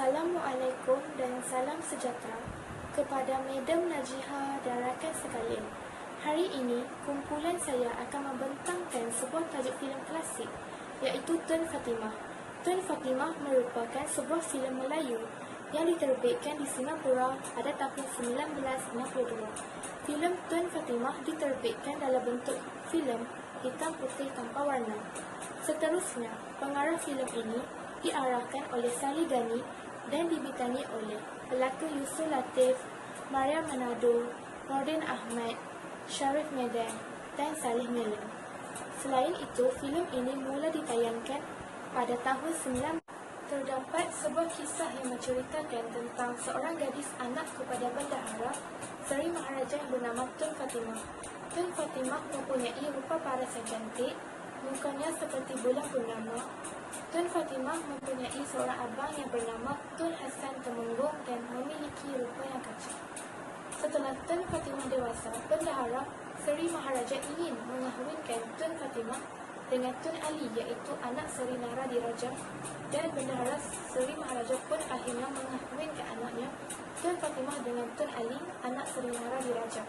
Assalamualaikum dan salam sejahtera kepada Madam Najiha dan rakan sekalian. Hari ini, kumpulan saya akan membentangkan sebuah tajuk filem klasik iaitu Tun Fatimah. Tun Fatimah merupakan sebuah filem Melayu yang diterbitkan di Singapura pada tahun 1962. Filem Tun Fatimah diterbitkan dalam bentuk filem hitam putih tanpa warna. Seterusnya, pengarah filem ini diarahkan oleh Salih Ghani dan dibintangi oleh pelakon Yusuf Latif, Maria Manado, Nordin Ahmad, Sharif Medan dan Salih Milan. Selain itu, filem ini mula ditayangkan pada tahun 19. Terdapat sebuah kisah yang menceritakan tentang seorang gadis anak kepada bendahara Seri Maharaja yang bernama Tun Fatimah. Tun Fatimah mempunyai rupa paras yang cantik, mukanya seperti bulan purnama. Tun Fatimah mempunyai seorang abang yang bernama Tun Hasan Temenggung dan memiliki rupa yang kacak. Setelah Tun Fatimah dewasa, bendahara Seri Maharaja ingin mengahwinkan Tun Fatimah dengan Tun Ali iaitu anak Seri Nara Diraja, dan bendahara Seri Maharaja pun akhirnya mengahwinkan anaknya Tun Fatimah dengan Tun Ali, anak Seri Nara Diraja.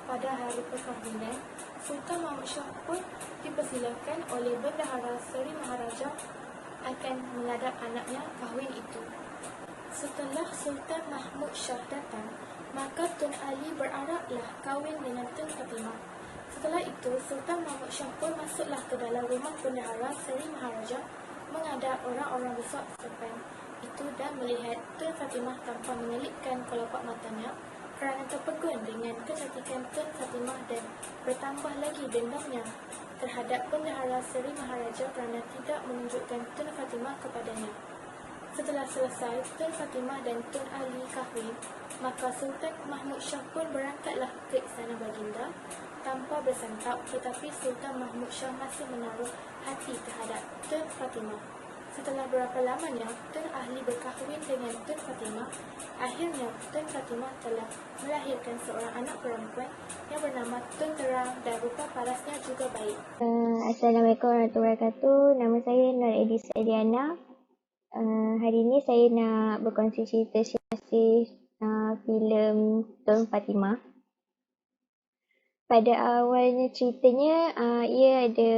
Pada hari perkahwinan, Sultan Mahmud Shah pun dipersilakan oleh bendahara Seri Maharaja akan menghadap anaknya kahwin itu. Setelah Sultan Mahmud Shah datang, maka Tun Ali beraraklah kahwin dengan Tun Fatimah. Setelah itu, Sultan Mahmud Shah pun masuklah ke dalam rumah bendahara Seri Maharaja menghadap orang-orang besar sedepan itu dan melihat Tun Fatimah tanpa menyelipkan kelopak matanya kerana terpegun dengan kecantikan Tun Fatimah dan bertambah lagi dendamnya terhadap bendahara Seri Maharaja kerana tidak menunjukkan Tun Fatimah kepadanya. Setelah selesai Tun Fatimah dan Tun Ali kahwin, maka Sultan Mahmud Shah pun berangkatlah ke istana baginda tanpa bersantap, tetapi Sultan Mahmud Shah masih menaruh hati terhadap Tun Fatimah. Setelah berapa lamanya Tun Ali berkahwin dengan Tun Fatimah, akhirnya Tun Fatimah telah melahirkan seorang anak perempuan yang bernama Tun Terang dan rupa parasnya juga baik. Assalamualaikum warahmatullahi wabarakatuh. Nama saya Nur Edis Adiana. Hari ini saya nak berkongsi cerita siasih filem Tun Fatimah. Pada awalnya ceritanya, ia ada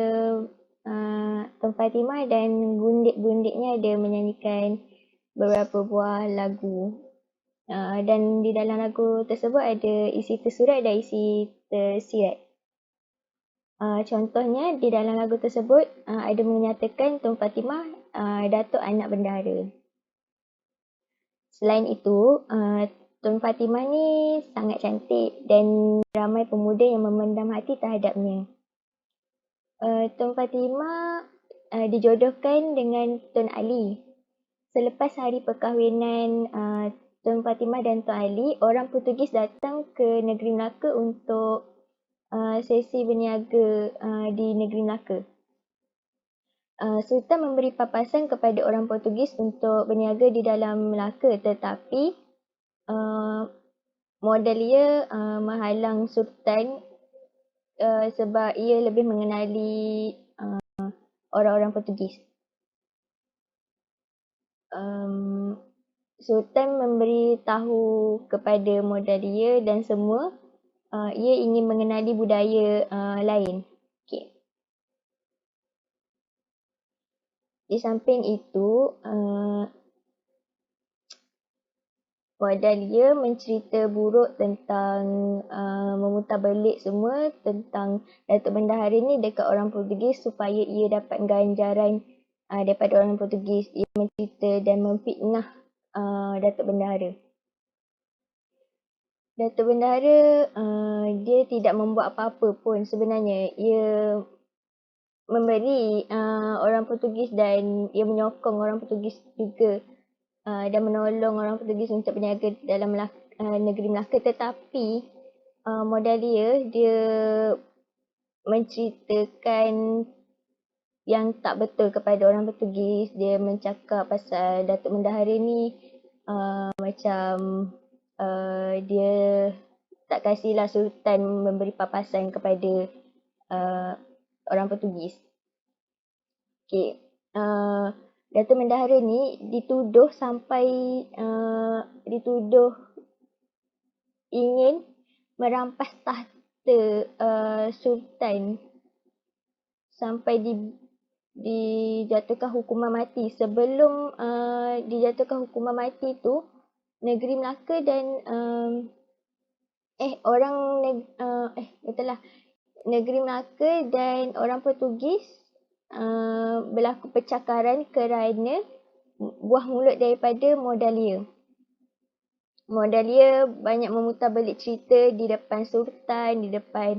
Tun Fatimah dan bundik-bundiknya ada menyanyikan beberapa buah lagu. Dan di dalam lagu tersebut ada isi tersurat dan isi tersirat. Contohnya di dalam lagu tersebut ada menyatakan Tun Fatimah datuk anak bendahara. Selain itu, Tun Fatimah ni sangat cantik dan ramai pemuda yang memendam hati terhadapnya. Tun Fatimah dijodohkan dengan Tun Ali. Selepas hari perkahwinan Tun Fatimah dan Tun Ali, orang Portugis datang ke negeri Melaka untuk sesi berniaga di negeri Melaka. Sultan memberi papasan kepada orang Portugis untuk berniaga di dalam Melaka, tetapi modal ia menghalang Sultan sebab ia lebih mengenali orang-orang Portugis. Sultan memberi tahu kepada modal ia dan semua ia ingin mengenali budaya lain. Okay. Di samping itu, modal ia mencerita buruk tentang memutarbelik semua tentang Datuk Bendahara ni dekat orang Portugis supaya ia dapat ganjaran daripada orang Portugis. Ia mencerita dan memfitnah Datuk Bendahara. Datuk Bendahara dia tidak membuat apa-apa pun sebenarnya. Ia memberi orang Portugis dan ia menyokong orang Portugis juga dan menolong orang Portugis untuk berniaga dalam negeri Melaka, tetapi modal dia menceritakan yang tak betul kepada orang Portugis. Dia mencakap pasal Datuk Bendahara ni macam dia tak kasihlah Sultan memberi papasan kepada orang Portugis. Okay. Datuk Bendahara ni dituduh sampai dituduh ingin merampas tahta Sultan sampai dijatuhkan hukuman mati. Sebelum dijatuhkan hukuman mati tu, negeri Melaka dan negeri Melaka dan orang Portugis berlaku percakaran kerana buah mulut daripada Modalia. Modalia banyak memutar-balik cerita di depan Sultan, di depan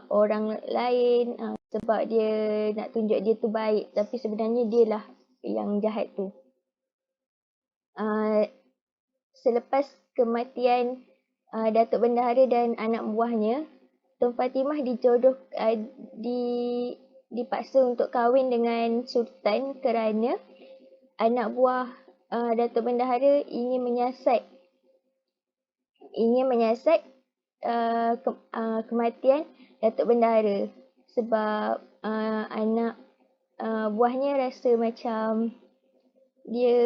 orang lain sebab dia nak tunjuk dia tu baik, tapi sebenarnya dia lah yang jahat tu. Selepas kematian Datuk Bendahara dan anak buahnya, Tun Fatimah dipaksa untuk kahwin dengan Sultan kerana anak buah Datuk Bendahara ingin menyiasat kematian Datuk Bendahara sebab anak buahnya rasa macam dia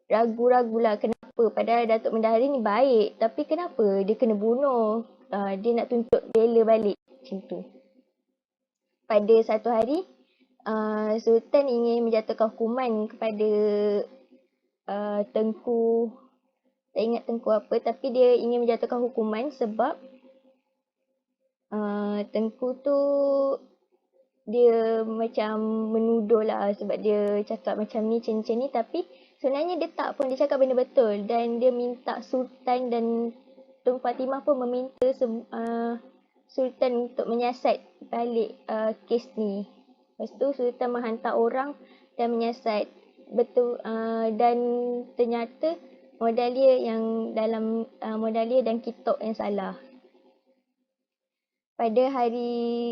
ragu-ragulah kenapa, padahal Datuk Bendahara ni baik, tapi kenapa dia kena bunuh. Dia nak tuntut bela balik macam tu. Pada satu hari Sultan ingin menjatuhkan hukuman kepada Tengku, tak ingat Tengku apa, tapi dia ingin menjatuhkan hukuman sebab Tengku tu dia macam menuduh lah sebab dia cakap macam ni, tapi sebenarnya dia tak pun, dia cakap benda betul dan dia minta Sultan dan Tun Fatimah pun meminta Sultan untuk menyiasat balik kes ni. Lepas tu Sultan menghantar orang dan menyiasat betul dan ternyata Modalia dan Kitok yang salah. Pada hari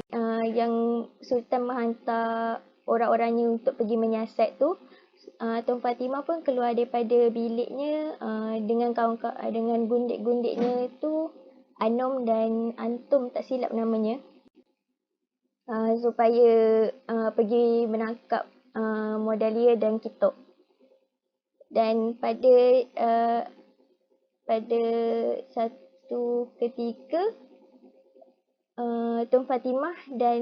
yang Sultan menghantar orang-orangnya untuk pergi menyiasat tu, Tun Fatimah pun keluar daripada biliknya dengan gundik-gundiknya tu, Anom dan Antum tak silap namanya, supaya pergi menangkap Modalia dan Kitok. Dan pada satu ketika Tun Fatimah dan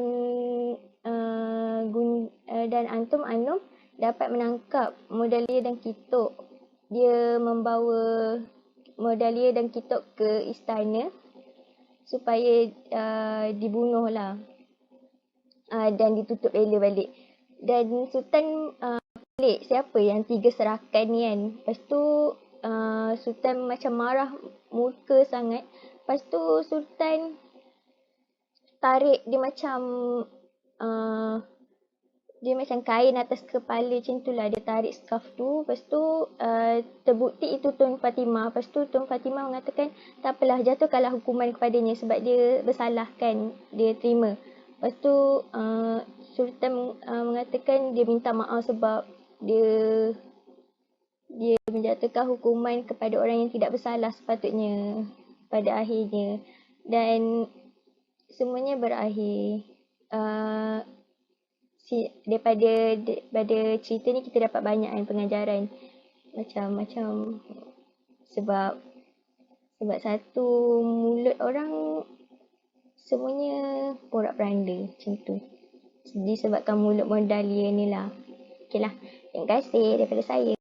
Antum Anom dapat menangkap Modalia dan Kitok. Dia membawa Modalia dan Kitok ke istana supaya dibunuh lah dan ditutup bela balik. Dan Sultan pelik siapa yang 3 serakan ni kan. Lepas tu Sultan macam marah, murka sangat. Lepas tu Sultan tarik dia macam kain atas kepala macam tu lah. Dia tarik scarf tu. Lepas tu terbukti itu Tun Fatimah. Lepas tu Tun Fatimah mengatakan tak apalah, jatuhkanlah hukuman kepadanya sebab dia bersalah kan. Dia terima. Lepas tu Sultan mengatakan dia minta maaf sebab dia menjatuhkan hukuman kepada orang yang tidak bersalah sepatutnya pada akhirnya. Dan semuanya berakhir. Daripada cerita ni kita dapat banyak pengajaran macam sebab satu mulut orang semuanya porak-poranda macam tu, disebabkan mulut Modalia ni lah. Okeylah, terima kasih daripada saya.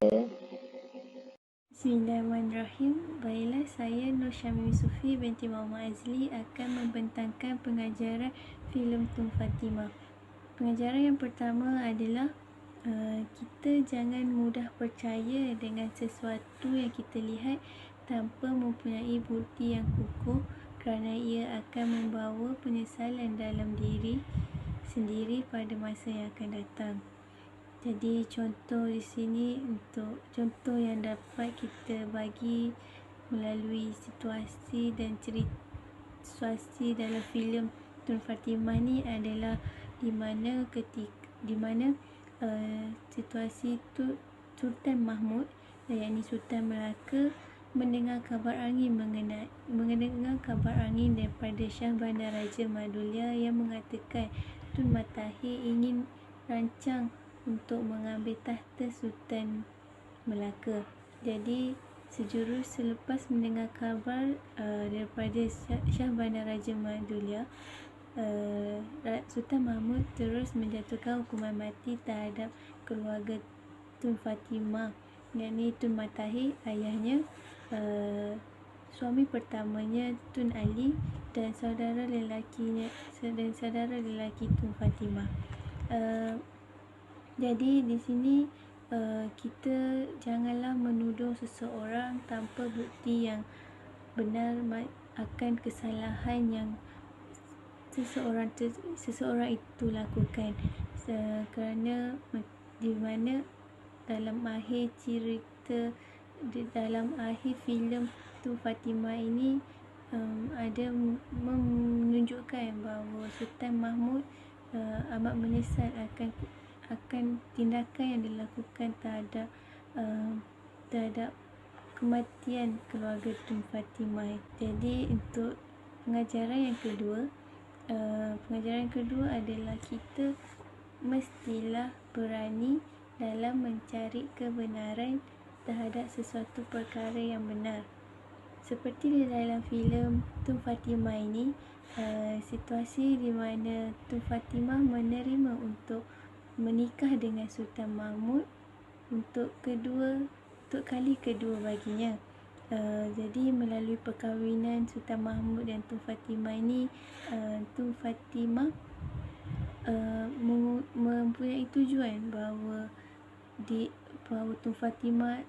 Bismillahirrahmanirrahim. Baiklah, saya Nur Syamim Yusufi binti Muhammad Azli akan membentangkan pengajaran filem Tun Fatimah. Pengajaran yang pertama adalah kita jangan mudah percaya dengan sesuatu yang kita lihat tanpa mempunyai bukti yang kukuh, kerana ia akan membawa penyesalan dalam diri sendiri pada masa yang akan datang. Jadi contoh di sini, untuk contoh yang dapat kita bagi melalui situasi dan situasi dalam filem Tun Fatimah ni adalah di mana situasi tu Sultan Mahmud, yakni Sultan Melaka, mendengar kabar angin daripada Shah Bandar Raja Madulia yang mengatakan Tun Matahir ingin rancang untuk mengambil tahta Sultan Melaka. Jadi sejurus selepas mendengar khabar daripada Shah Bandar Raja Madulia, Sultan Mahmud terus menjatuhkan hukuman mati terhadap keluarga Tun Fatimah, yakni Tun Matahi, ayahnya, suami pertamanya Tun Ali dan saudara lelakinya Tun Fatimah. Jadi di sini kita janganlah menuduh seseorang tanpa bukti yang benar akan kesalahan yang seseorang itu lakukan, kerana di mana dalam akhir filem Tun Fatimah ini ada menunjukkan bahawa Sultan Mahmud amat menyesal akan tindakan yang dilakukan terhadap kematian keluarga Tun Fatimah. Jadi untuk pengajaran yang kedua adalah kita mestilah berani dalam mencari kebenaran terhadap sesuatu perkara yang benar. Seperti di dalam filem Tun Fatimah ini, situasi di mana Tun Fatimah menerima untuk menikah dengan Sultan Mahmud untuk kali kedua baginya. Jadi melalui perkahwinan Sultan Mahmud dan Tun Fatimah ini, Tun Fatimah mempunyai tujuan bahawa Tun Fatimah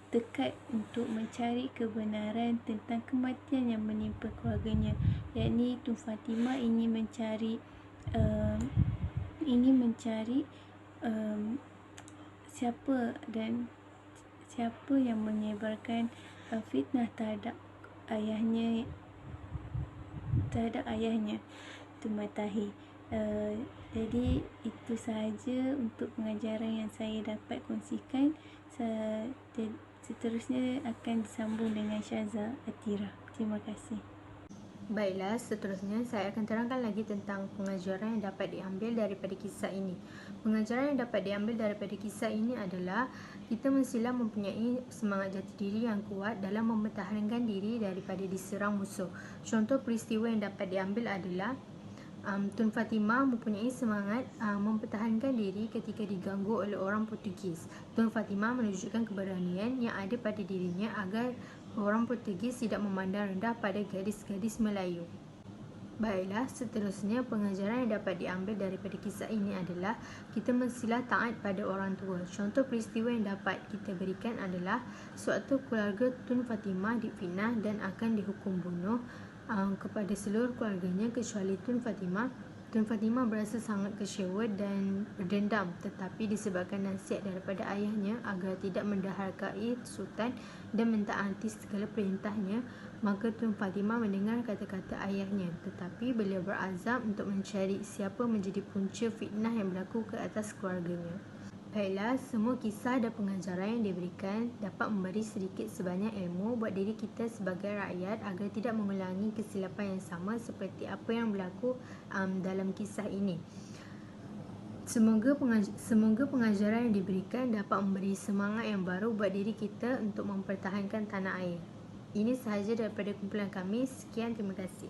tekad untuk mencari kebenaran tentang kematian yang menimpa keluarganya, yakni Tun Fatimah ingin mencari siapa yang menyebarkan fitnah terhadap ayahnya Tun Matahi. Jadi itu sahaja untuk pengajaran yang saya dapat kongsikan. Seterusnya akan disambung dengan Syaza Atira. Terima kasih. Baiklah, seterusnya saya akan terangkan lagi tentang pengajaran yang dapat diambil daripada kisah ini. Pengajaran yang dapat diambil daripada kisah ini adalah kita mestilah mempunyai semangat jati diri yang kuat dalam mempertahankan diri daripada diserang musuh. Contoh peristiwa yang dapat diambil adalah Tun Fatimah mempunyai semangat mempertahankan diri ketika diganggu oleh orang Portugis. Tun Fatimah menunjukkan keberanian yang ada pada dirinya agar orang Portugis tidak memandang rendah pada gadis-gadis Melayu. Baiklah, seterusnya pengajaran yang dapat diambil daripada kisah ini adalah kita mestilah taat pada orang tua. Contoh peristiwa yang dapat kita berikan adalah suatu keluarga Tun Fatimah difitnah dan akan dihukum bunuh kepada seluruh keluarganya kecuali Tun Fatimah. Tun Fatimah berasa sangat kecewa dan berdendam, tetapi disebabkan nasihat daripada ayahnya agar tidak mendaharkai Sultan dan mentaati segala perintahnya, maka Tun Fatimah mendengar kata-kata ayahnya, tetapi beliau berazam untuk mencari siapa menjadi punca fitnah yang berlaku ke atas keluarganya. Baiklah, semua kisah dan pengajaran yang diberikan dapat memberi sedikit sebanyak ilmu buat diri kita sebagai rakyat agar tidak mengulangi kesilapan yang sama seperti apa yang berlaku dalam kisah ini. Semoga pengajaran yang diberikan dapat memberi semangat yang baru buat diri kita untuk mempertahankan tanah air. Ini sahaja daripada kumpulan kami. Sekian, terima kasih.